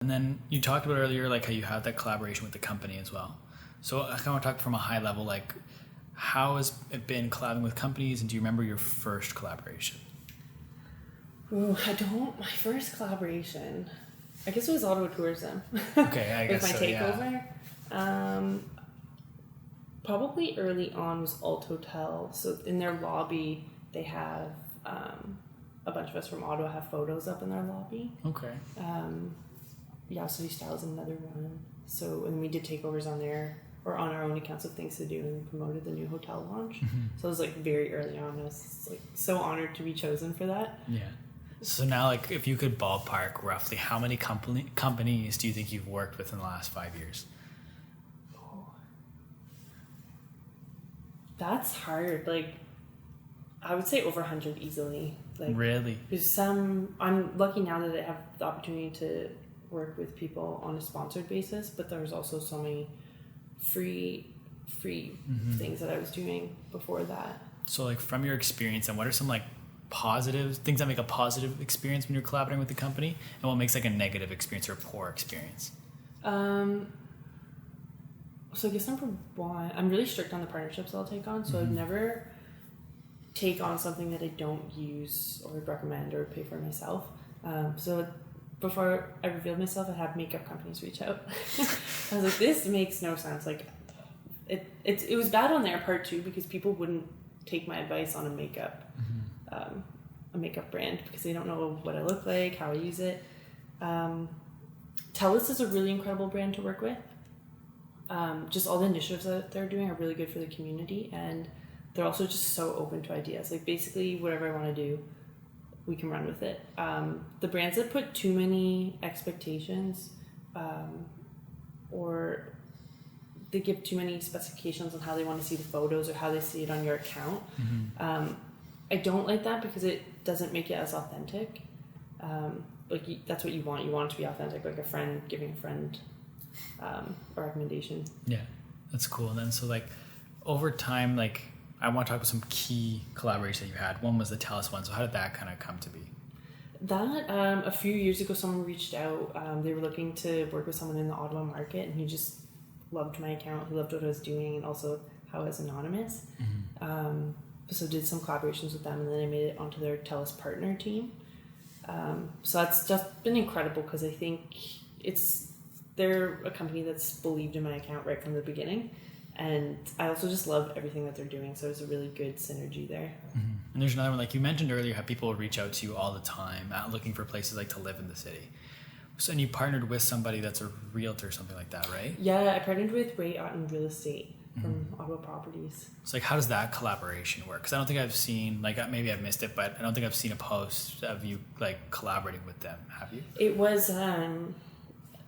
And then you talked about earlier, like how you had that collaboration with the company as well. So I kind of want to talk from a high level, like how has it been collabing with companies, and do you remember your first collaboration? Ooh, I don't. My first collaboration, I guess it was Ottawa Tourism. Okay, I guess with my so, takeover. yeah. Probably early on was Alt Hotel. So in their lobby, they have a bunch of us from Ottawa have photos up in their lobby. Okay. City Style is another one. So, and we did takeovers on there or on our own accounts of things to do, and promoted the new hotel launch. Mm-hmm. So it was like very early on. I was like so honored to be chosen for that. Yeah. So now, like, if you could ballpark roughly, how many companies do you think you've worked with in the last 5 years? That's hard. Like, I would say over 100 easily. Like, really? There's some. I'm lucky now that I have the opportunity to work with people on a sponsored basis, but there's also so many free things that I was doing before that. So, like, from your experience, and what are some like positive things that make a positive experience when you're collaborating with the company, and what makes like a negative experience or a poor experience? So I guess number one, I'm really strict on the partnerships I'll take on. So I'd never take on something that I don't use or would recommend or pay for myself. So before I revealed myself, I had makeup companies reach out. I was like, this makes no sense. Like, it was bad on their part too, because people wouldn't take my advice on a makeup brand because they don't know what I look like, how I use it. TELUS is a really incredible brand to work with. Just all the initiatives that they're doing are really good for the community, and they're also just so open to ideas. Like, basically whatever I want to do, we can run with it. The brands that put too many expectations or they give too many specifications on how they want to see the photos or how they see it on your account, I don't like that, because it doesn't make it as authentic. That's what you want. You want it to be authentic, like a friend giving a friend a recommendation. Yeah, that's cool. And then so like over time, like I want to talk about some key collaborations that you had. One was the TELUS one. So how did that kind of come to be? That a few years ago, someone reached out. They were looking to work with someone in the Ottawa market, and he just loved my account. He loved what I was doing, and also how I was anonymous. So did some collaborations with them, and then I made it onto their TELUS partner team. So that's just been incredible, because I think they're a company that's believed in my account right from the beginning, and I also just love everything that they're doing. So there's a really good synergy there. And there's another one, like you mentioned earlier, how people reach out to you all the time looking for places like to live in the city. So, and you partnered with somebody that's a realtor or something like that, right? Yeah, I partnered with Ray Otten Real Estate from Ottawa Properties. So like, how does that collaboration work? Because I don't think I've seen, like, maybe I've missed it, but I don't think I've seen a post of you like collaborating with them. Have you? It was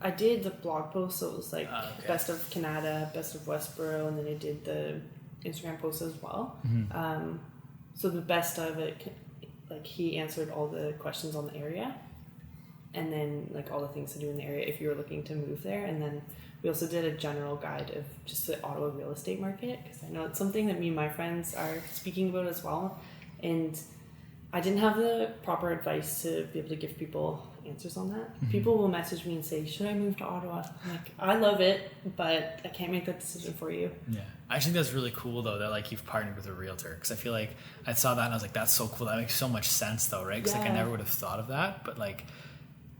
I did the blog post, so it was like best of Canada, best of Westboro, and then I did the Instagram post as well. So the best of it, like, he answered all the questions on the area, and then like all the things to do in the area if you were looking to move there. And then we also did a general guide of just the Ottawa real estate market, because I know it's something that me and my friends are speaking about as well, and I didn't have the proper advice to be able to give people answers on that. People will message me and say, should I move to Ottawa? I'm like, I love it, but I can't make that decision for you. Yeah, I think that's really cool though, that like you've partnered with a realtor, because I feel like I saw that and I was like, that's so cool. That makes so much sense though, right? Because like I never would have thought of that, but like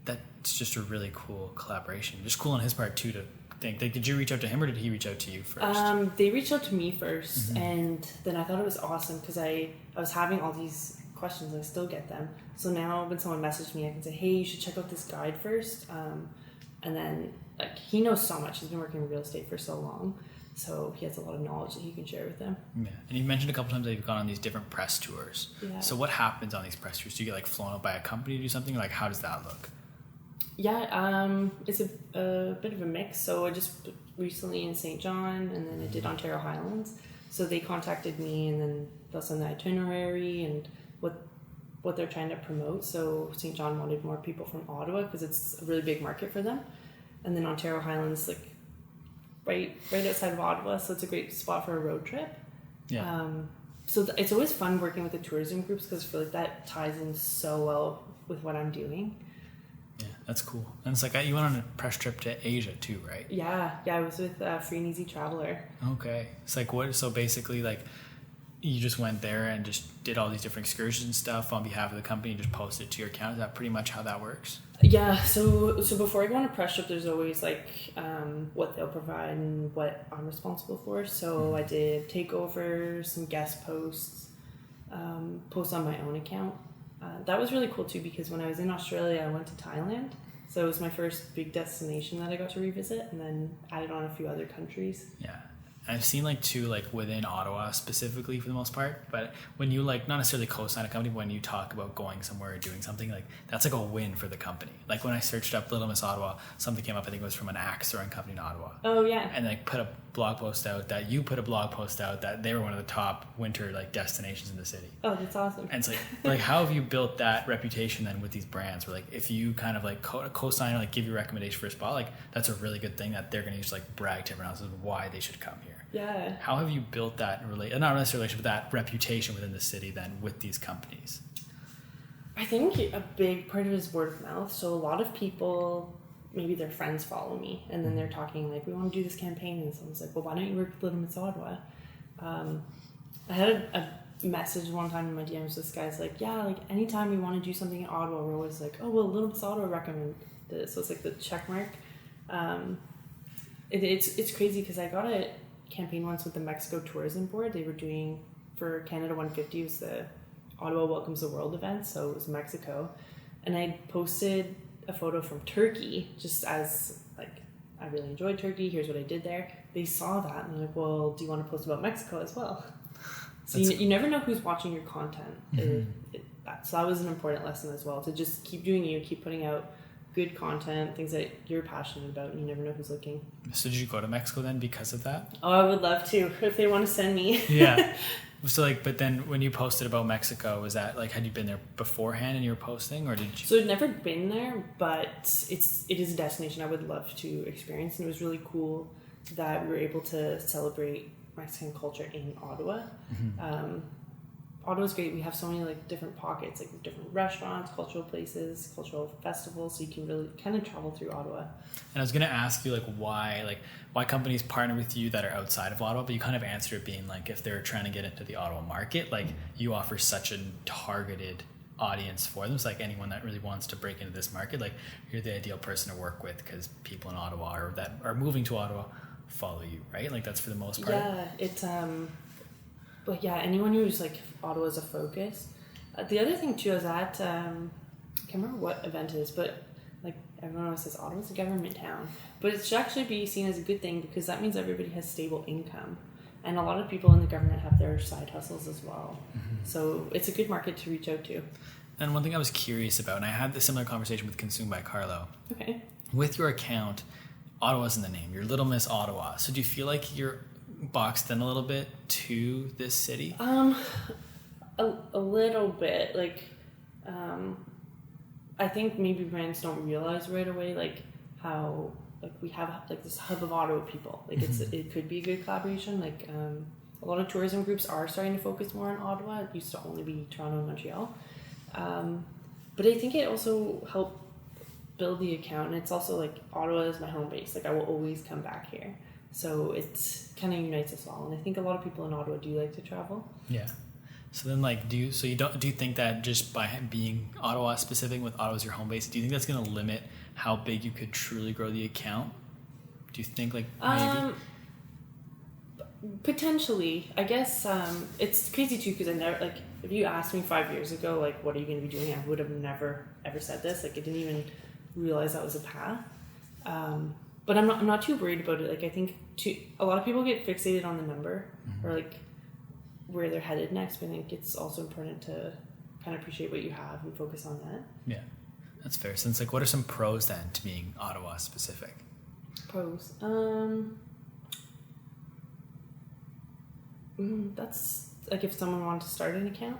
that's just a really cool collaboration. Just cool on his part too to think. Like, did you reach out to him or did he reach out to you first? They reached out to me first, and then I thought it was awesome because I was having all these questions. I still get them. So now when someone messaged me, I can say, hey, you should check out this guide first. And then, like, he knows so much. He's been working in real estate for so long. So he has a lot of knowledge that he can share with them. Yeah. And you mentioned a couple times that you've gone on these different press tours. Yeah. So what happens on these press tours? Do you get like flown out by a company to do something? Like, how does that look? Yeah, it's a bit of a mix. So I just recently in St. John, and then I did Ontario Highlands. So they contacted me, and then they'll send the itinerary and what they're trying to promote. So St. John wanted more people from Ottawa because it's a really big market for them. And then Ontario Highlands, like right outside of Ottawa, so it's a great spot for a road trip. Yeah. So it's always fun working with the tourism groups because I feel like that ties in so well with what I'm doing. Yeah, That's cool. And it's like you went on a press trip to Asia too, right? Yeah, I was with Free and Easy Traveler. Okay. It's like what? So basically, like you just went there and just did all these different excursions and stuff on behalf of the company and just posted it to your account. Is that pretty much how that works? Yeah. So before I go on a press trip, there's always like what they'll provide and what I'm responsible for. So I did take over some guest posts, posts on my own account. That was really cool too because when I was in Australia, I went to Thailand. So it was my first big destination that I got to revisit, and then added on a few other countries. Yeah. I've seen like too, like within Ottawa specifically for the most part, but when you like not necessarily co-sign a company, but when you talk about going somewhere or doing something, like that's like a win for the company. Like when I searched up Little Miss Ottawa, something came up, I think it was from an axe throwing company in Ottawa. Oh yeah. And like put a blog post out that you put a blog post out that they were one of the top winter like destinations in the city. Oh, that's awesome. And it's like how have you built that reputation then with these brands where like if you kind of like co-sign or like give your recommendation for a spot, like that's a really good thing that they're going to just like brag to everyone else why they should come here. Yeah. How have you built that not necessarily but that reputation within the city then with these companies? I think a big part of it is word of mouth. So a lot of people, maybe their friends follow me and then they're talking like, we want to do this campaign. And someone's like, well, why don't you work with Little Miss Ottawa? I had a message one time in my DMs. This guy's like, yeah, like anytime we want to do something in Ottawa, we're always like, oh, well, Little Miss Ottawa recommended this. So it's like the check mark. It's crazy because I got a campaign once with the Mexico Tourism Board. They were doing for Canada 150, it was the Ottawa Welcomes the World event, so it was Mexico, and I posted a photo from Turkey just as like I really enjoyed Turkey, here's what I did there. They saw that and they're like, well, do you want to post about Mexico as well? So you never know who's watching your content. So that was an important lesson as well, to just keep doing you, keep putting out good content, things that you're passionate about, and you never know who's looking. So did you go to Mexico then because of that? Oh, I would love to, if they want to send me. Yeah. So like, but then when you posted about Mexico, was that like, had you been there beforehand and you were posting, or did you? So I'd never been there, but it is a destination I would love to experience, and it was really cool that we were able to celebrate Mexican culture in Ottawa. Ottawa's great. We have so many like different pockets, like different restaurants, cultural places, cultural festivals, so you can really kind of travel through Ottawa. And I was going to ask you why companies partner with you that are outside of Ottawa, but you kind of answered it being like if they're trying to get into the Ottawa market, like you offer such a targeted audience for them. It's like anyone that really wants to break into this market, like you're the ideal person to work with because people in Ottawa or that are moving to Ottawa follow you, right? Like that's for the most part. Yeah, it's but yeah, anyone who's like Ottawa's a focus. The other thing too is that I can't remember what event it is, but like everyone always says Ottawa's a government town, but it should actually be seen as a good thing because that means everybody has stable income, and a lot of people in the government have their side hustles as well. So it's a good market to reach out to. And one thing I was curious about, and I had the similar conversation with Consume by Carlo. Okay. With your account, Ottawa's in the name. You're Little Miss Ottawa. So do you feel like you're boxed in a little bit to this city? A little bit. Like, I think maybe brands don't realize right away, like how like we have like this hub of Ottawa people. Like it could be a good collaboration. Like a lot of tourism groups are starting to focus more on Ottawa. It used to only be Toronto and Montreal. But I think it also helped build the account, and it's also like Ottawa is my home base. Like I will always come back here. So it's kind of unites us all, and I think a lot of people in Ottawa do like to travel. Yeah. So then, like, do you think that just by being Ottawa specific, with Ottawa as your home base, do you think that's going to limit how big you could truly grow the account? Do you think like maybe? Potentially, I guess it's crazy too because I never like if you asked me 5 years ago like what are you going to be doing, I would have never ever said this. Like I didn't even realize that was a path. But I'm not too worried about it. Like I think a lot of people get fixated on the number or like where they're headed next. But I think it's also important to kind of appreciate what you have and focus on that. Yeah, that's fair. Since like, what are some pros then to being Ottawa specific? Pros. That's like if someone wanted to start an account.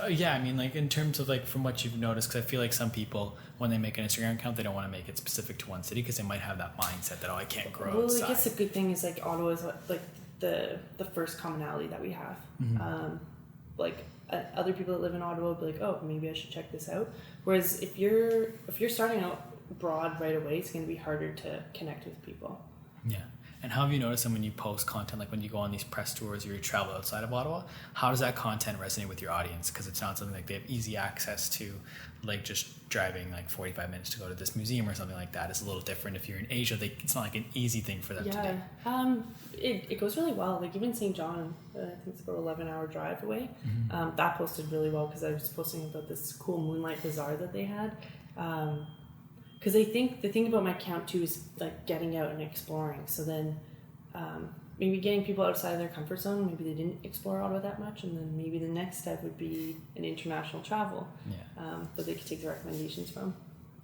Yeah, I mean, like in terms of like from what you've noticed, because I feel like some people when they make an Instagram account, they don't want to make it specific to one city because they might have that mindset that I can't grow. Well, outside. I guess a good thing is like Ottawa is like the first commonality that we have. Like other people that live in Ottawa will be like, oh, maybe I should check this out. Whereas if you're starting out broad right away, it's going to be harder to connect with people. Yeah. And how have you noticed that when you post content, like when you go on these press tours or you travel outside of Ottawa, how does that content resonate with your audience? Because it's not something like they have easy access to, like just driving like 45 minutes to go to this museum or something like that. It's a little different if you're in Asia. It's not like an easy thing for them to do. It goes really well. Like even St. John, I think it's about 11-hour drive away. That posted really well because I was posting about this cool moonlight bazaar that they had. Because I think the thing about my account too is like getting out and exploring. So then maybe getting people outside of their comfort zone. Maybe they didn't explore Ottawa that much, and then maybe the next step would be an international travel that they could take the recommendations from.